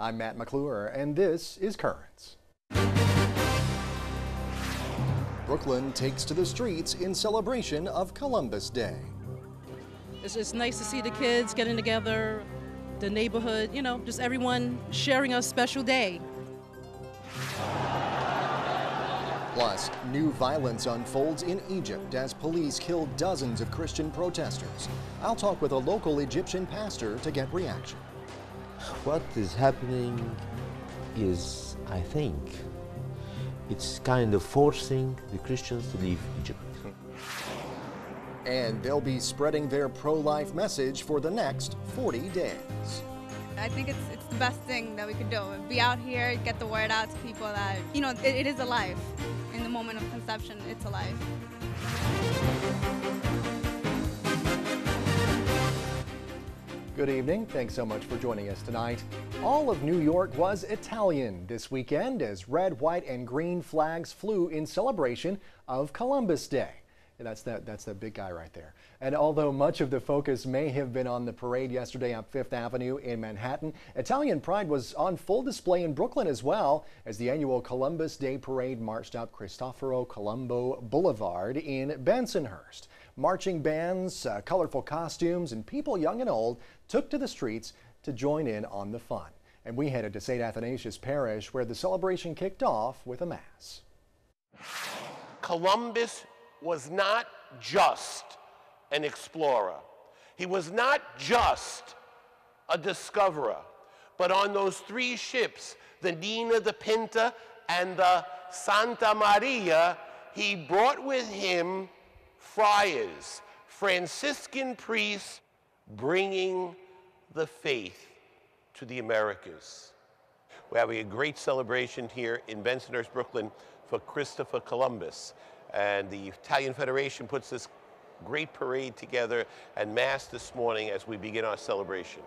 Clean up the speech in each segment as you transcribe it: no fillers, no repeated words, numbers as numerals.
I'm Matt McClure, and this is Currents. Brooklyn takes to the streets in celebration of Columbus Day. It's just nice to see the kids getting together, the neighborhood, just everyone sharing a special day. Plus, new violence unfolds in Egypt as police kill dozens of Christian protesters. I'll talk with a local Egyptian pastor to get reaction. What is happening is, I think, it's kind of forcing the Christians to leave Egypt. And they'll be spreading their pro-life message for the next 40 days. I think it's the best thing that we could do. Be out here, get the word out to people that, it is a life. In the moment of conception, it's a life. Good evening. Thanks so much for joining us tonight. All of New York was Italian this weekend as red, white, and green flags flew in celebration of Columbus Day. And that's the big guy right there. And although much of the focus may have been on the parade yesterday on Fifth Avenue in Manhattan, Italian pride was on full display in Brooklyn as well as the annual Columbus Day parade marched up Cristoforo Colombo Boulevard in Bensonhurst. Marching bands, colorful costumes, and people young and old took to the streets to join in on the fun. And we headed to St. Athanasius Parish where the celebration kicked off with a mass. Columbus was not just an explorer. He was not just a discoverer, but on those three ships, the Nina, the Pinta, and the Santa Maria, he brought with him friars, Franciscan priests, bringing the faith to the Americas. We're having a great celebration here in Bensonhurst, Brooklyn for Christopher Columbus. And the Italian Federation puts this great parade together and mass this morning as we begin our celebration.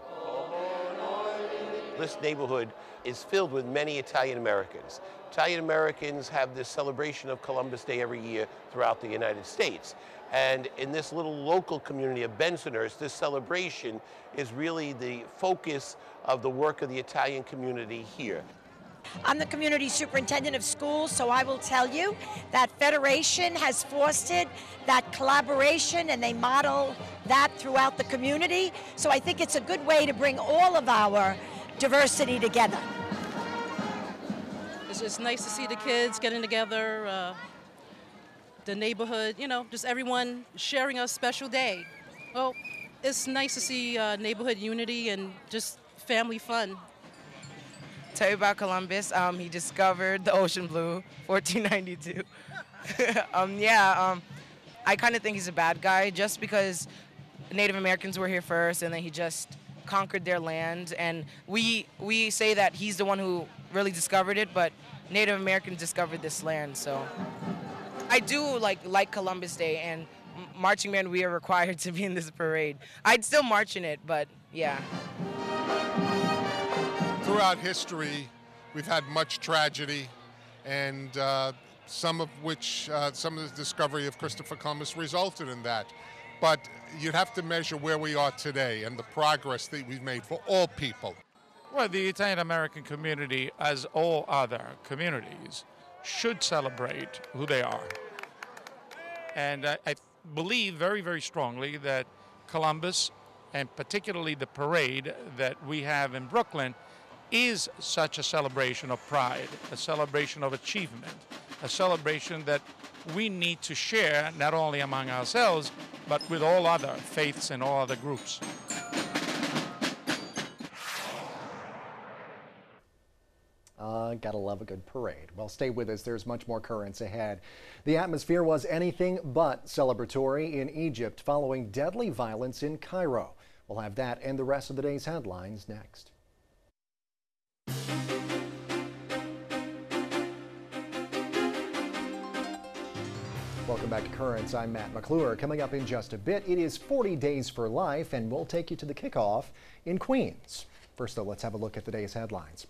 This neighborhood is filled with many Italian Americans. Italian Americans have this celebration of Columbus Day every year throughout the United States. And in this little local community of Bensonhurst, this celebration is really the focus of the work of the Italian community here. I'm the community superintendent of schools, so I will tell you that Federation has fostered that collaboration and they model that throughout the community. So I think it's a good way to bring all of our diversity together. It's just nice to see the kids getting together, the neighborhood, just everyone sharing a special day. Well, it's nice to see neighborhood unity and just family fun. Tell you about Columbus. He discovered the ocean blue, 1492. I kind of think he's a bad guy just because Native Americans were here first and then he just conquered their land. And we say that he's the one who really discovered it, but Native Americans discovered this land. So I do like Columbus Day, and marching band, we are required to be in this parade. I'd still march in it, but yeah. Throughout history, we've had much tragedy, and some of the discovery of Christopher Columbus resulted in that. But you'd have to measure where we are today and the progress that we've made for all people. Well, the Italian American community, as all other communities, should celebrate who they are. And I believe very, very strongly that Columbus, and particularly the parade that we have in Brooklyn, is such a celebration of pride, a celebration of achievement, a celebration that we need to share not only among ourselves, but with all other faiths and all other groups. Gotta love a good parade. Well, stay with us. There's much more currents ahead. The atmosphere was anything but celebratory in Egypt following deadly violence in Cairo. We'll have that and the rest of the day's headlines next. Welcome back to Currents. I'm Matt McClure. Coming up in just a bit, it is 40 Days for Life, and we'll take you to the kickoff in Queens. First, though, let's have a look at today's headlines.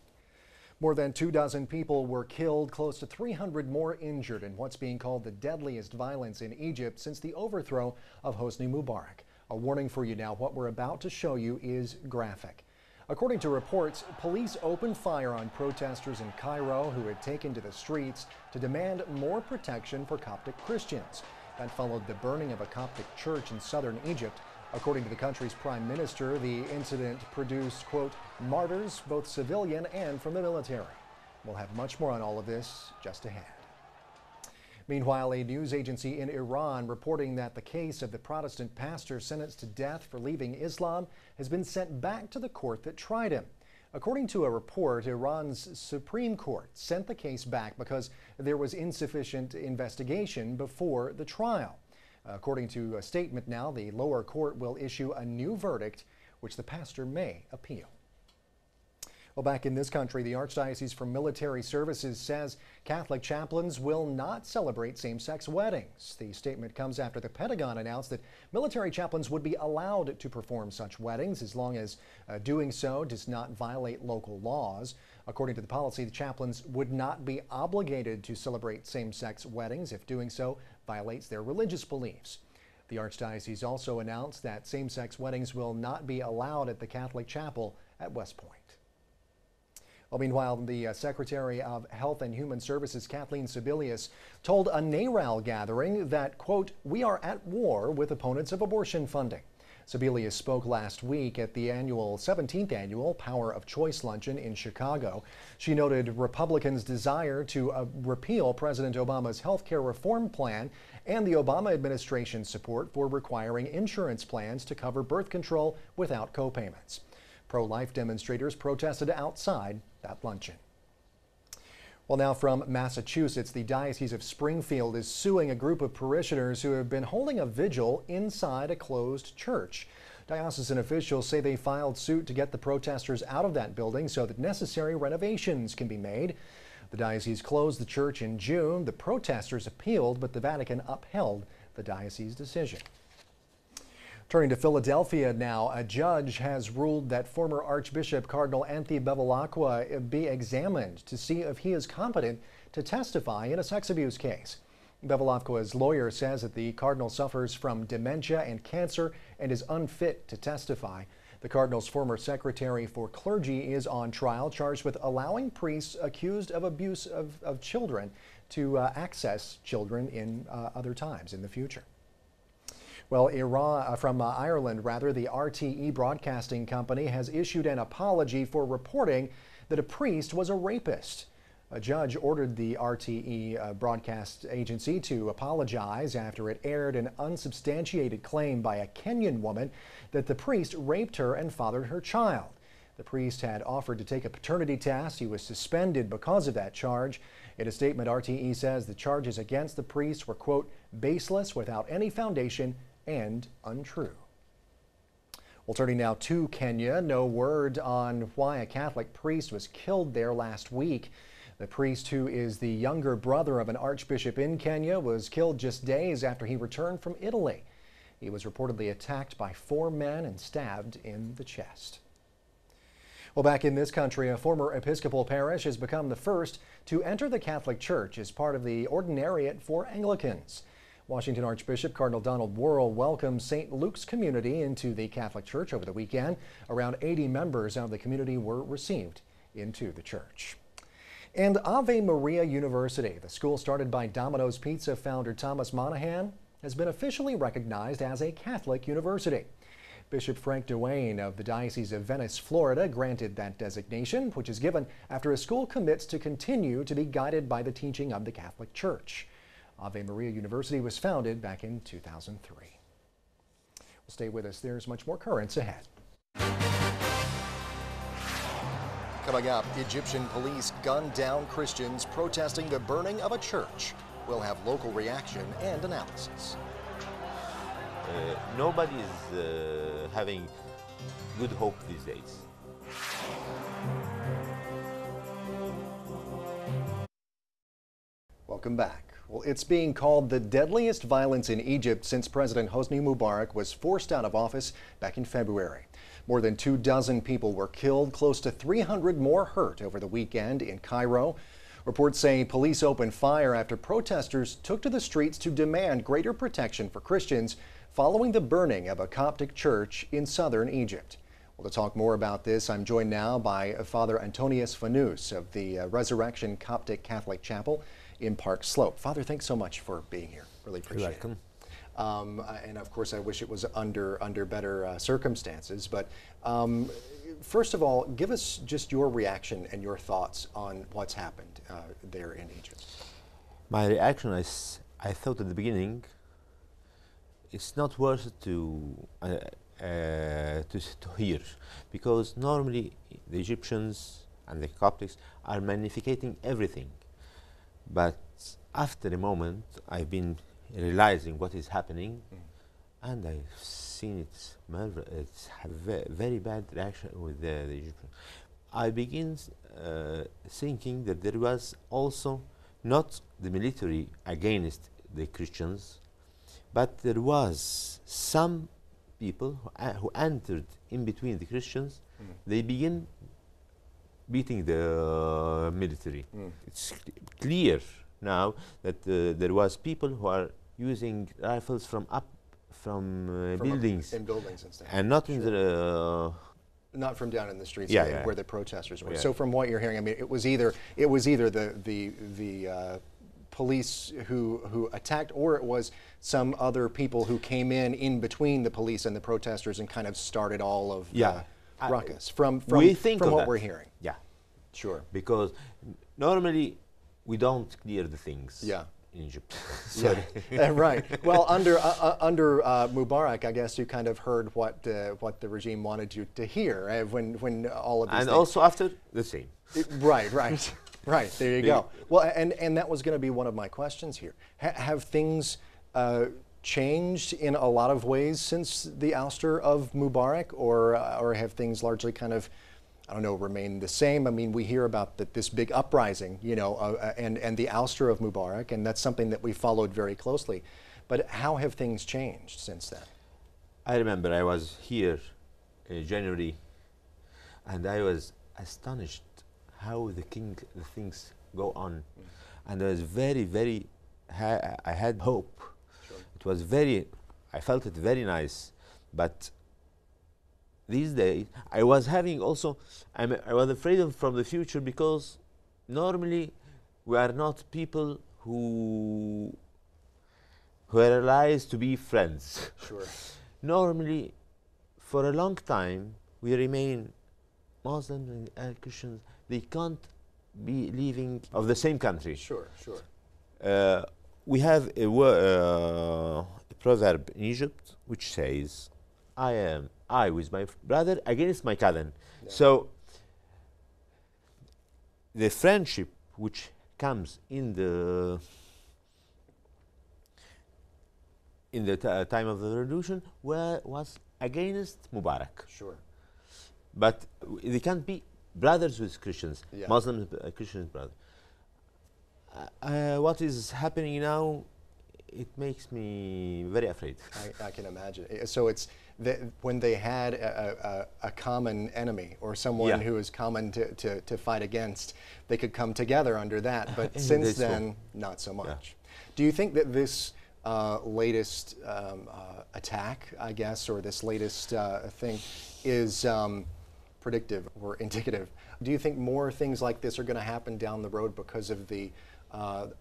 More than 24 people were killed, close to 300 more injured in what's being called the deadliest violence in Egypt since the overthrow of Hosni Mubarak. A warning for you now, what we're about to show you is graphic. According to reports, police opened fire on protesters in Cairo who had taken to the streets to demand more protection for Coptic Christians. That followed the burning of a Coptic church in southern Egypt. According to the country's prime minister, the incident produced, quote, martyrs, both civilian and from the military. We'll have much more on all of this just ahead. Meanwhile, a news agency in Iran reporting that the case of the Protestant pastor sentenced to death for leaving Islam has been sent back to the court that tried him. According to a report, Iran's Supreme Court sent the case back because there was insufficient investigation before the trial. According to a statement now, the lower court will issue a new verdict, which the pastor may appeal. Well, back in this country, the Archdiocese for Military Services says Catholic chaplains will not celebrate same-sex weddings. The statement comes after the Pentagon announced that military chaplains would be allowed to perform such weddings as long as doing so does not violate local laws. According to the policy, the chaplains would not be obligated to celebrate same-sex weddings if doing so violates their religious beliefs. The Archdiocese also announced that same-sex weddings will not be allowed at the Catholic Chapel at West Point. Well, meanwhile, the Secretary of Health and Human Services, Kathleen Sebelius, told a NARAL gathering that, quote, we are at war with opponents of abortion funding. Sebelius spoke last week at the 17th annual Power of Choice luncheon in Chicago. She noted Republicans' desire to repeal President Obama's health care reform plan and the Obama administration's support for requiring insurance plans to cover birth control without co-payments. Pro-life demonstrators protested outside that luncheon. Well, now from Massachusetts, the Diocese of Springfield is suing a group of parishioners who have been holding a vigil inside a closed church. Diocesan officials say they filed suit to get the protesters out of that building so that necessary renovations can be made. The diocese closed the church in June. The protesters appealed, but the Vatican upheld the diocese's decision. Turning to Philadelphia now, a judge has ruled that former Archbishop Cardinal Anthony Bevilacqua be examined to see if he is competent to testify in a sex abuse case. Bevilacqua's lawyer says that the cardinal suffers from dementia and cancer and is unfit to testify. The cardinal's former secretary for clergy is on trial, charged with allowing priests accused of abuse of children to access children in other times in the future. Well, Ireland, the RTE broadcasting company has issued an apology for reporting that a priest was a rapist. A judge ordered the RTE broadcast agency to apologize after it aired an unsubstantiated claim by a Kenyan woman that the priest raped her and fathered her child. The priest had offered to take a paternity test. He was suspended because of that charge. In a statement, RTE says the charges against the priest were, quote, baseless, without any foundation, and untrue. Well, turning now to Kenya, no word on why a Catholic priest was killed there last week. The priest, who is the younger brother of an archbishop in Kenya, was killed just days after he returned from Italy. He was reportedly attacked by 4 men and stabbed in the chest. Well, back in this country, a former Episcopal parish has become the first to enter the Catholic Church as part of the Ordinariate for Anglicans. Washington Archbishop Cardinal Donald Wuerl welcomed St. Luke's community into the Catholic Church over the weekend. Around 80 members of the community were received into the church. And Ave Maria University, the school started by Domino's Pizza founder Thomas Monahan, has been officially recognized as a Catholic university. Bishop Frank Duane of the Diocese of Venice, Florida, granted that designation, which is given after a school commits to continue to be guided by the teaching of the Catholic Church. Ave Maria University was founded back in 2003. Well, stay with us. There's much more currents ahead. Coming up, Egyptian police gunned down Christians protesting the burning of a church. We'll have local reaction and analysis. Nobody is having good hope these days. Welcome back. Well, it's being called the deadliest violence in Egypt since President Hosni Mubarak was forced out of office back in February. More than 24 people were killed, close to 300 more hurt over the weekend in Cairo. Reports say police opened fire after protesters took to the streets to demand greater protection for Christians following the burning of a Coptic church in southern Egypt. Well, to talk more about this, I'm joined now by Father Antonius Fanous of the Resurrection Coptic Catholic Chapel in Park Slope. Father, thanks so much for being here. Really appreciate it. You're welcome. And of course, I wish it was under better circumstances. But first of all, give us just your reaction and your thoughts on what's happened there in Egypt. My reaction is, I thought at the beginning, it's not worth it to hear, because normally the Egyptians and the Coptics are magnificating everything. But after a moment, I've been realizing what is happening, and I've seen it's a very bad reaction with the Egyptians. I begin thinking that there was also not the military against the Christians, but there was some people who entered in between the Christians. They begin beating the military. It's clear now that there was people who are using rifles from buildings, in buildings and stuff, and not in the not from down in the streets Yeah. where the protesters were. Yeah. So from what you're hearing, I mean, it was either the police who attacked, or it was some other people who came in between the police and the protesters and kind of started all of the ruckus. From what we're hearing. Yeah, sure. Because normally we don't clear the things. Yeah. In Egypt. Yeah. Right. Well, under Mubarak, I guess you kind of heard what the regime wanted you to hear when all of these and things. also after the same. Right. Right. There you go. Well, and that was going to be one of my questions here. Have things changed in a lot of ways since the ouster of Mubarak, or have things largely kind of, I don't know, remain the same? I mean, we hear about this big uprising, you know, and the ouster of Mubarak, and that's something that we followed very closely. But how have things changed since then? I remember I was here in January, and I was astonished how the things go on, and I was very, I had hope. Sure. It was I felt it very nice, but these days, I was having also, I was afraid from the future, because normally we are not people who realize to be friends. Sure. Normally, for a long time, we remain Muslims and Christians. They can't be living of the same country. Sure. We have a proverb in Egypt which says, I with my brother against my cousin. Yeah. So the friendship which comes in the time of the revolution was against Mubarak. Sure. But they can't be brothers with Christians, yeah. Muslims, Christians, brothers. What is happening now, it makes me very afraid. I can imagine. So it's when they had a common enemy, or someone who is common to fight against, they could come together under that. But since then, not so much. Yeah. Do you think that this latest attack, I guess, or this latest thing is predictive or indicative? Do you think more things like this are going to happen down the road because of the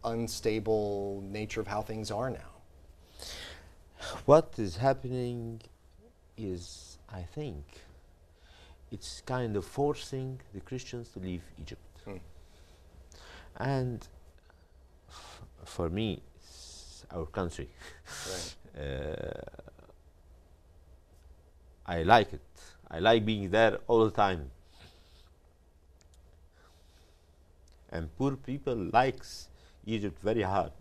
unstable nature of how things are now? What is happening is, I think, it's kind of forcing the Christians to leave Egypt. And for me, it's our country. Right. I like it. I like being there all the time. And poor people likes Egypt very hard.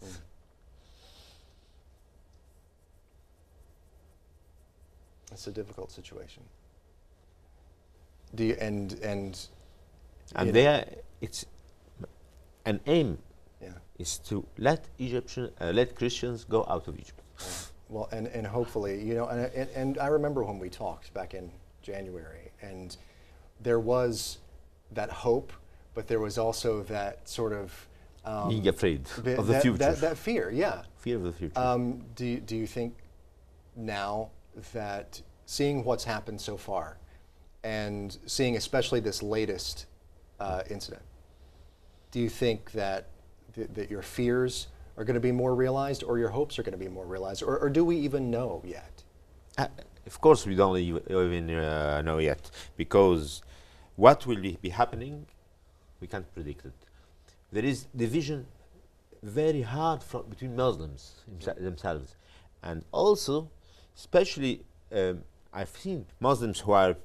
It's a difficult situation. Do you, and there, it's an aim. Yeah. Is to let Christians go out of Egypt. Well, and hopefully, you know, and I remember when we talked back in January, and there was that hope, but there was also that sort of being afraid of the future. That fear, yeah. Fear of the future. Do you think now that seeing what's happened so far, and seeing especially this latest incident, do you think that that your fears are going to be more realized, or your hopes are going to be more realized, or do we even know yet? Of course, we don't even know yet, because what will be happening, we can't predict it. There is division very hard between Muslims themselves, and also, especially, I've seen Muslims who are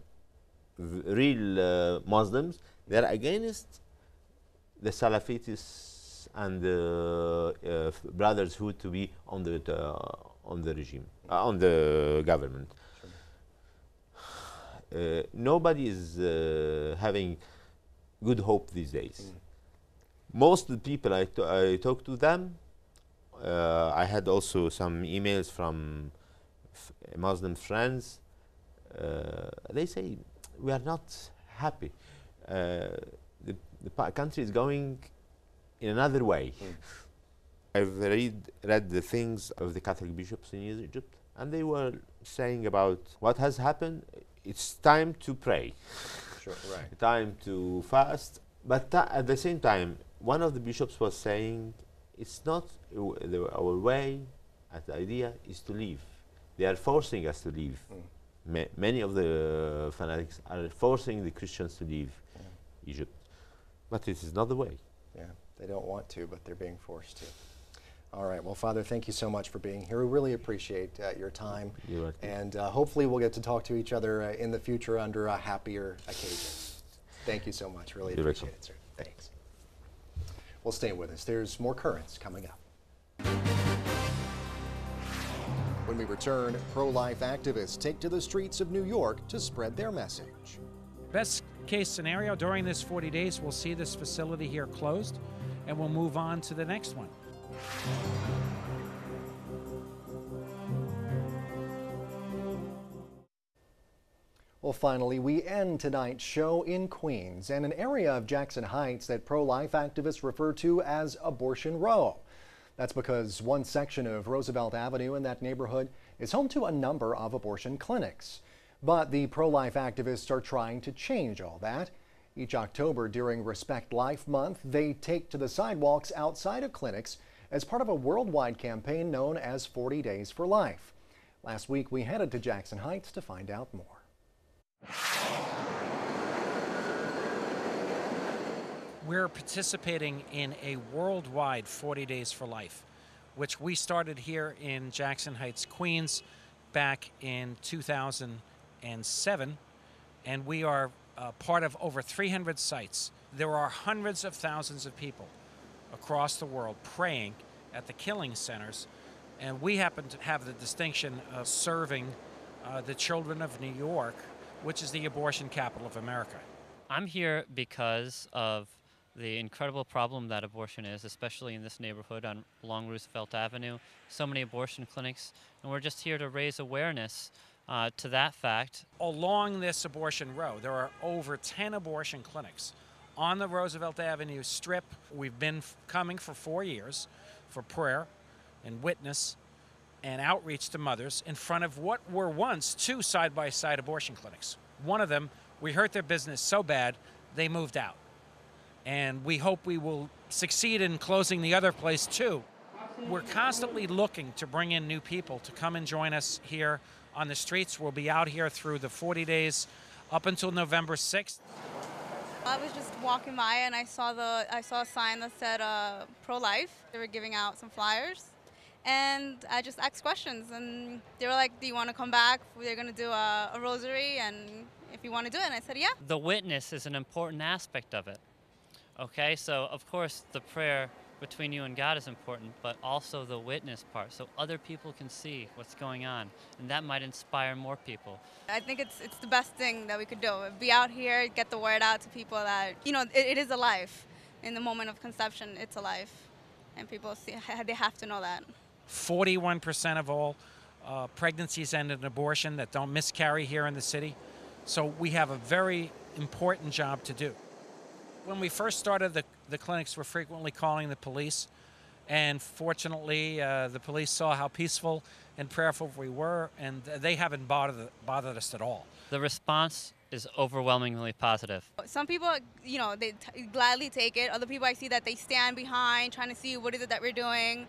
real Muslims. They're against the Salafists and the Brotherhood to be on the regime, on the government. Nobody is having good hope these days. Most of the people I talk to them, I had also some emails from Muslim friends. They say we are not happy. The country is going in another way. I've read the things of the Catholic bishops in Egypt, and they were saying about what has happened. It's time to pray. Sure, right. Time to fast. But at the same time, one of the bishops was saying, it's not our way, the idea is to leave. They are forcing us to leave. Many of the fanatics are forcing the Christians to leave Egypt. But this is not the way. Yeah, they don't want to, but they're being forced to. All right, well, Father, thank you so much for being here. We really appreciate your time. You're welcome. And hopefully we'll get to talk to each other in the future under a happier occasion. Thank you so much. Really You're appreciate welcome. it, sir. Thanks. Well, stay with us. There's more currents coming up. When we return, pro-life activists take to the streets of New York to spread their message. Best case scenario, during this 40 days, we'll see this facility here closed, and we'll move on to the next one. Well, finally, we end tonight's show in Queens and an area of Jackson Heights that pro-life activists refer to as Abortion Row. That's because one section of Roosevelt Avenue in that neighborhood is home to a number of abortion clinics. But the pro-life activists are trying to change all that. Each October during Respect Life Month, they take to the sidewalks outside of clinics as part of a worldwide campaign known as 40 Days for Life. Last week, we headed to Jackson Heights to find out more. We're participating in a worldwide 40 Days for Life, which we started here in Jackson Heights, Queens, back in 2007, and we are part of over 300 sites. There are hundreds of thousands of people across the world praying at the killing centers, and we happen to have the distinction of serving the children of New York, which is the abortion capital of America. I'm here because of the incredible problem that abortion is, especially in this neighborhood along Roosevelt Avenue. So many abortion clinics, and we're just here to raise awareness to that fact. Along this abortion row, there are over 10 abortion clinics on the Roosevelt Avenue strip. We've been coming for 4 years for prayer and witness and outreach to mothers in front of what were once 2 side-by-side abortion clinics. One of them, we hurt their business so bad, they moved out. And we hope we will succeed in closing the other place too. We're constantly looking to bring in new people to come and join us here on the streets. We'll be out here through the 40 days up until November 6th. I was just walking by and I saw a sign that said pro-life. They were giving out some flyers. And I just asked questions, and they were like, do you want to come back? They're going to do a rosary, and if you want to do it. And I said, yeah. The witness is an important aspect of it. Okay, so of course the prayer between you and God is important, but also the witness part, so other people can see what's going on, and that might inspire more people. I think it's the best thing that we could do. Be out here, get the word out to people that, it is a life. In the moment of conception, it's a life. And people, they have to know that. 41% of all pregnancies end in abortion that don't miscarry here in the city. So we have a very important job to do. When we first started, the clinics were frequently calling the police, and fortunately the police saw how peaceful and prayerful we were, and they haven't bothered us at all. The response is overwhelmingly positive. Some people, you know, they gladly take it. Other people I see that they stand behind trying to see what is it that we're doing.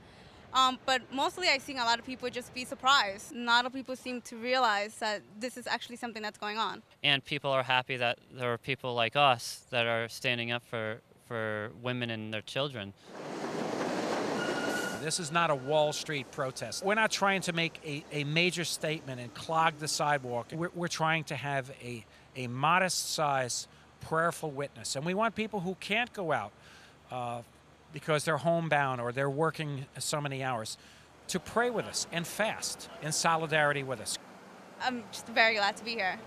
But mostly I see a lot of people just be surprised. Not a lot of people seem to realize that this is actually something that's going on. And people are happy that there are people like us that are standing up for women and their children. This is not a Wall Street protest. We're not trying to make a major statement and clog the sidewalk. We're trying to have a modest-sized, prayerful witness. And we want people who can't go out because they're homebound or they're working so many hours to pray with us and fast in solidarity with us. I'm just very glad to be here.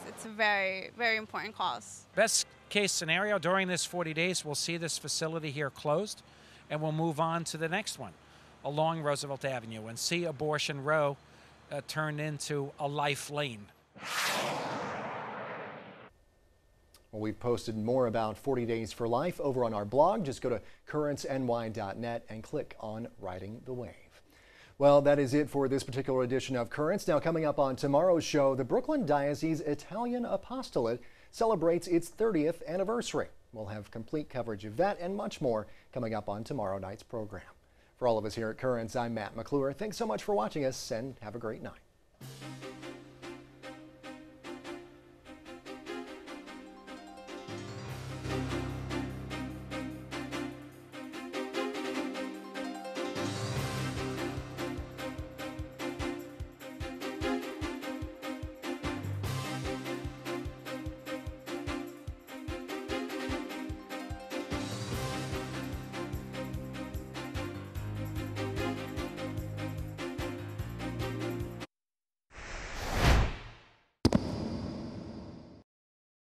It's a very, very important cause. Best case scenario, during this 40 days, we'll see this facility here closed, and we'll move on to the next one along Roosevelt Avenue and see Abortion Row turned into a life lane. Well, we've posted more about 40 Days for Life over on our blog. Just go to currentsny.net and click on Riding the Wave. Well, that is it for this particular edition of Currents. Now, coming up on tomorrow's show, the Brooklyn Diocese Italian Apostolate celebrates its 30th anniversary. We'll have complete coverage of that and much more coming up on tomorrow night's program. For all of us here at Currents, I'm Matt McClure. Thanks so much for watching us and have a great night.